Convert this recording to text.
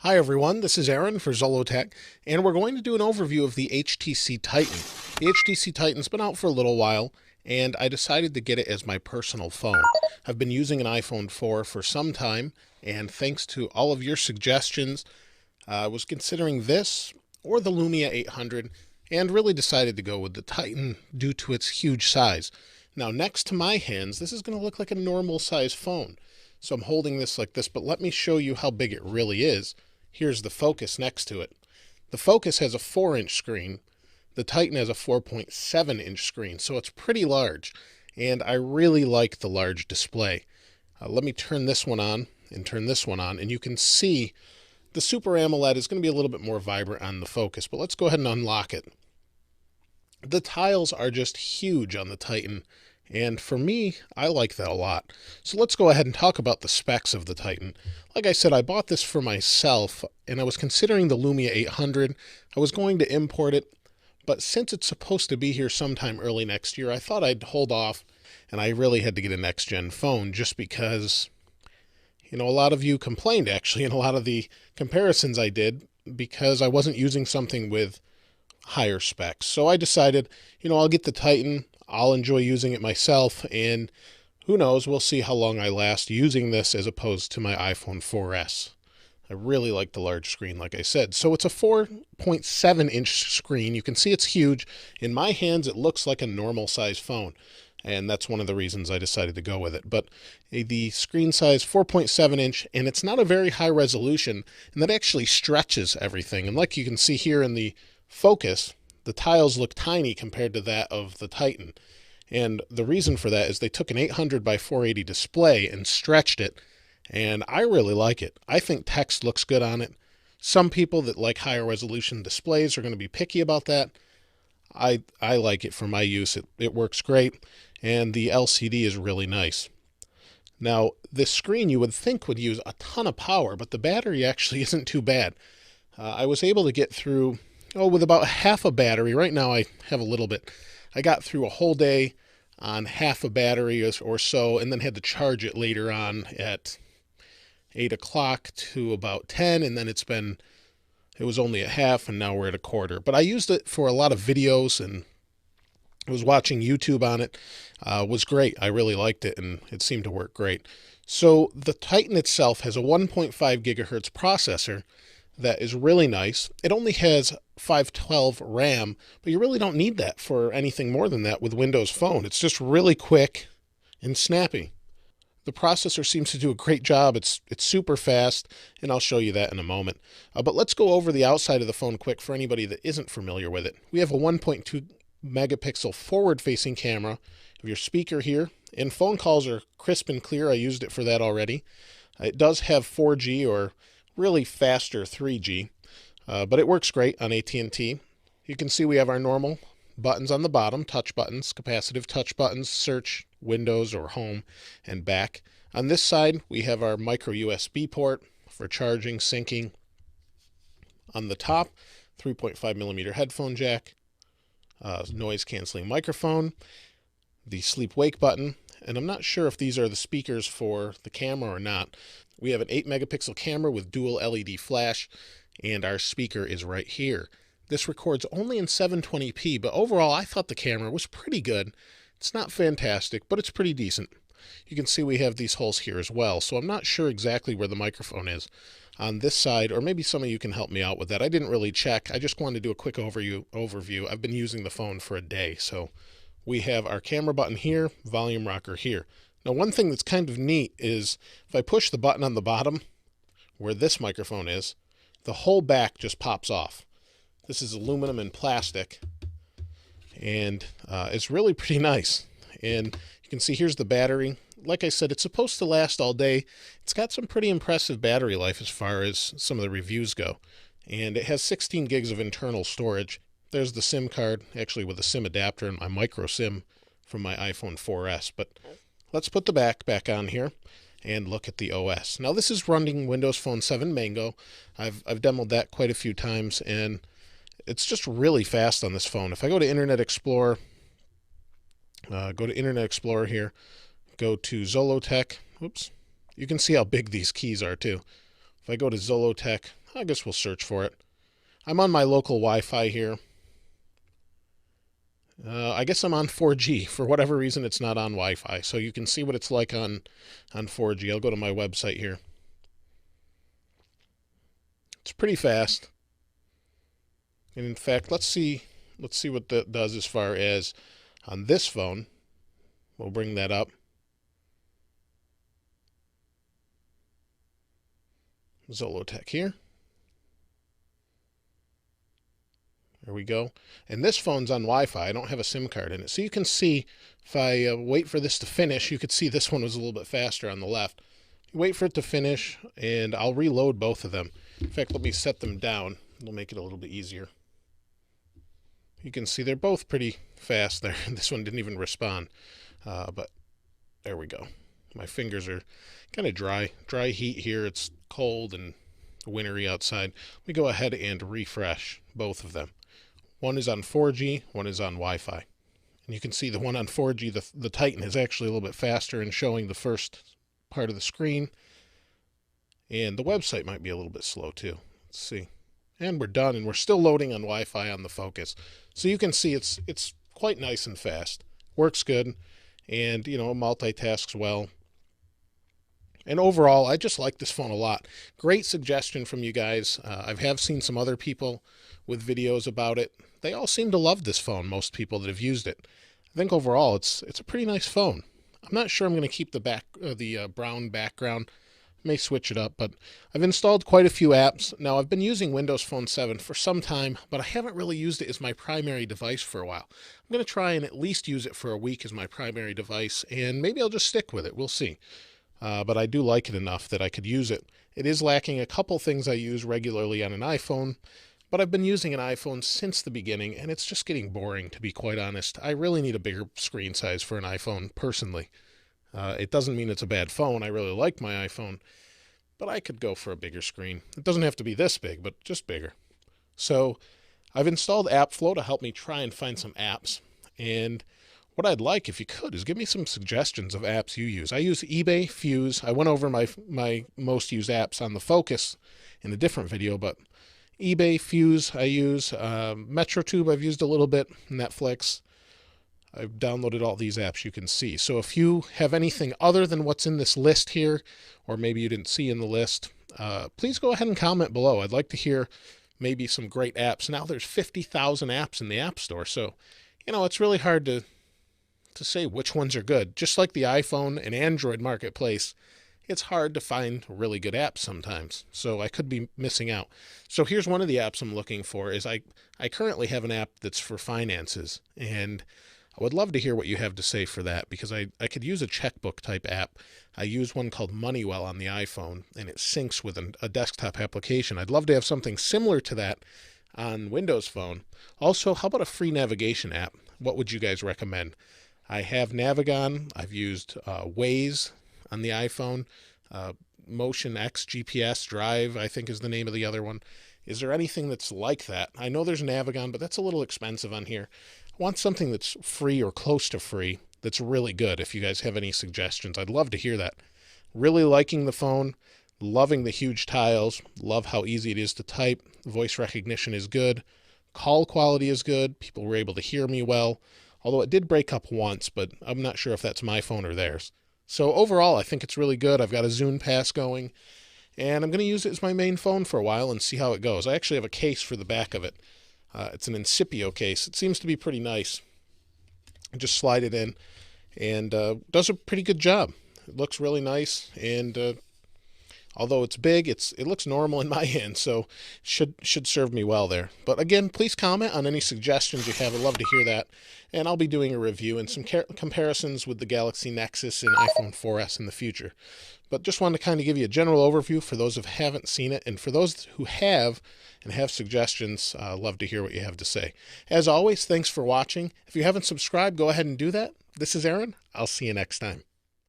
Hi everyone, this is Aaron for Zollotech, and we're going to do an overview of the HTC Titan. The HTC Titan's been out for a little while, and I decided to get it as my personal phone. I've been using an iPhone 4 for some time, and thanks to all of your suggestions, I was considering this or the Lumia 800, and really decided to go with the Titan due to its huge size. Now, next to my hands, this is going to look like a normal size phone. So I'm holding this like this, but let me show you how big it really is. Here's the Focus next to it. The Focus has a 4-inch screen. The Titan has a 4.7-inch screen, so it's pretty large. And I really like the large display. Let me turn this one on and turn this one on, and you can see the Super AMOLED is going to be a little bit more vibrant on the Focus, but let's go ahead and unlock it. The tiles are just huge on the Titan, and for me, I like that a lot. So let's go ahead and talk about the specs of the Titan. Like I said, I bought this for myself, and I was considering the Lumia 800. I was going to import it, but since it's supposed to be here sometime early next year, I thought I'd hold off, and I really had to get a next-gen phone just because, a lot of you complained, actually, in a lot of the comparisons I did, because I wasn't using something with higher specs. So I decided, I'll get the Titan. I'll enjoy using it myself, and who knows, we'll see how long I last using this as opposed to my iPhone 4S. I really like the large screen, like I said. So it's a 4.7-inch screen. You can see it's huge. In my hands, it looks like a normal size phone, and that's one of the reasons I decided to go with it. But the screen size, 4.7-inch, and it's not a very high resolution, and that actually stretches everything. And like you can see here in the Focus, the tiles look tiny compared to that of the Titan. And the reason for that is they took an 800 by 480 display and stretched it, and I really like it. I think text looks good on it. Some people that like higher resolution displays are going to be picky about that. I like it for my use. It works great, and the LCD is really nice. Now, this screen you would think would use a ton of power, but the battery actually isn't too bad. I was able to get through with about half a battery. Right now I have a little bit. I got through a whole day on half a battery or so, and then had to charge it later on at 8 o'clock to about 10, and then it was only at half, and now we're at a quarter. But I used it for a lot of videos, and I was watching YouTube on it. Was great. I really liked it, and it seemed to work great. So the Titan itself has a 1.5 gigahertz processor that is really nice. It only has 512 RAM, but you really don't need that for anything more than that with Windows Phone. It's just really quick and snappy. The processor seems to do a great job. It's super fast, and I'll show you that in a moment. But let's go over the outside of the phone quick for anybody that isn't familiar with it. We have a 1.2 megapixel forward-facing camera. We have your speaker here, and phone calls are crisp and clear. I used it for that already. It does have 4G or really faster 3G, but it works great on AT&T. You can see we have our normal buttons on the bottom, touch buttons, capacitive touch buttons, search, Windows or home, and back. On this side, we have our micro USB port for charging, syncing. On the top, 3.5 millimeter headphone jack, noise canceling microphone, the sleep wake button, and I'm not sure if these are the speakers for the camera or not. We have an 8 megapixel camera with dual LED flash, and our speaker is right here. This records only in 720p, but overall I thought the camera was pretty good. It's not fantastic, but it's pretty decent. You can see we have these holes here as well, so I'm not sure exactly where the microphone is on this side, or maybe some of you can help me out with that. I didn't really check. I just wanted to do a quick overview. I've been using the phone for a day, so we have our camera button here, volume rocker here. Now, one thing that's kind of neat is if I push the button on the bottom where this microphone is, the whole back just pops off. This is aluminum and plastic, and it's really pretty nice. And you can see here's the battery. Like I said, it's supposed to last all day. It's got some pretty impressive battery life as far as some of the reviews go. And it has 16 gigs of internal storage. There's the SIM card, actually with a SIM adapter and my micro SIM from my iPhone 4S. But let's put the back on here and look at the OS. Now, this is running Windows Phone 7 Mango. I've demoed that quite a few times, and it's just really fast on this phone. If I go to Internet Explorer, here, go to Zollotech. Oops. You can see how big these keys are too. If I go to Zollotech, I guess we'll search for it. I'm on my local Wi-Fi here. I guess I'm on 4G. For whatever reason, it's not on Wi-Fi. So you can see what it's like on 4G. I'll go to my website here. It's pretty fast. And in fact, let's see what that does as far as on this phone. We'll bring that up. Zollotech here. There we go. And this phone's on Wi-Fi. I don't have a SIM card in it. So you can see, if I wait for this to finish, you could see this one was a little bit faster on the left. Wait for it to finish, and I'll reload both of them. In fact, let me set them down. It'll make it a little bit easier. You can see they're both pretty fast there. This one didn't even respond. But there we go. My fingers are kind of dry. Dry heat here. It's cold and wintry outside. We go ahead and refresh both of them. One is on 4G, one is on Wi-Fi. And you can see the one on 4G, the Titan, is actually a little bit faster in showing the first part of the screen. And the website might be a little bit slow too. Let's see. And we're done, and we're still loading on Wi-Fi on the Focus. So you can see it's quite nice and fast. Works good, and multitasks well. And overall, I just like this phone a lot. Great suggestion from you guys. I have seen some other people with videos about it. They all seem to love this phone, most people that have used it. I think overall, it's a pretty nice phone. I'm not sure I'm going to keep the brown background. May switch it up, but I've installed quite a few apps. Now, I've been using Windows Phone 7 for some time, but I haven't really used it as my primary device for a while. I'm going to try and at least use it for a week as my primary device, and maybe I'll just stick with it. We'll see. But I do like it enough that I could use it. It is lacking a couple things I use regularly on an iPhone, but I've been using an iPhone since the beginning, and it's just getting boring, to be quite honest. I really need a bigger screen size for an iPhone, personally. It doesn't mean it's a bad phone. I really like my iPhone, but I could go for a bigger screen. It doesn't have to be this big, but just bigger. So I've installed AppFlow to help me try and find some apps, and what I'd like, if you could, is give me some suggestions of apps you use. I use eBay, Fuse. I went over my most used apps on the Focus in a different video, but eBay, Fuse I use. MetroTube I've used a little bit. Netflix. I've downloaded all these apps you can see. So if you have anything other than what's in this list here, or maybe you didn't see in the list, please go ahead and comment below. I'd like to hear maybe some great apps. Now there's 50,000 apps in the App Store, so it's really hard to say which ones are good. Just like the iPhone and Android marketplace, it's hard to find really good apps sometimes. So I could be missing out. So here's one of the apps I'm looking for. Is I currently have an app that's for finances, and I would love to hear what you have to say for that, because I could use a checkbook type app. I use one called Moneywell on the iPhone, and it syncs with a desktop application. I'd love to have something similar to that on Windows Phone. Also, how about a free navigation app? What would you guys recommend? I have Navigon. I've used Waze on the iPhone. Motion X GPS Drive, I think, is the name of the other one. Is there anything that's like that? I know there's Navigon, but that's a little expensive on here. I want something that's free or close to free that's really good. If you guys have any suggestions, I'd love to hear that. Really liking the phone. Loving the huge tiles. Love how easy it is to type. Voice recognition is good. Call quality is good. People were able to hear me well. Although it did break up once, but I'm not sure if that's my phone or theirs. So overall, I think it's really good. I've got a Zune Pass going, and I'm going to use it as my main phone for a while and see how it goes. I actually have a case for the back of it. It's an Incipio case. It seems to be pretty nice. Just slide it in, and does a pretty good job. It looks really nice, and although it's big, it looks normal in my hand, so should serve me well there. But again, please comment on any suggestions you have. I'd love to hear that. And I'll be doing a review and some comparisons with the Galaxy Nexus and iPhone 4S in the future. But just wanted to kind of give you a general overview for those who haven't seen it. And for those who have and have suggestions, love to hear what you have to say. As always, thanks for watching. If you haven't subscribed, go ahead and do that. This is Aaron. I'll see you next time.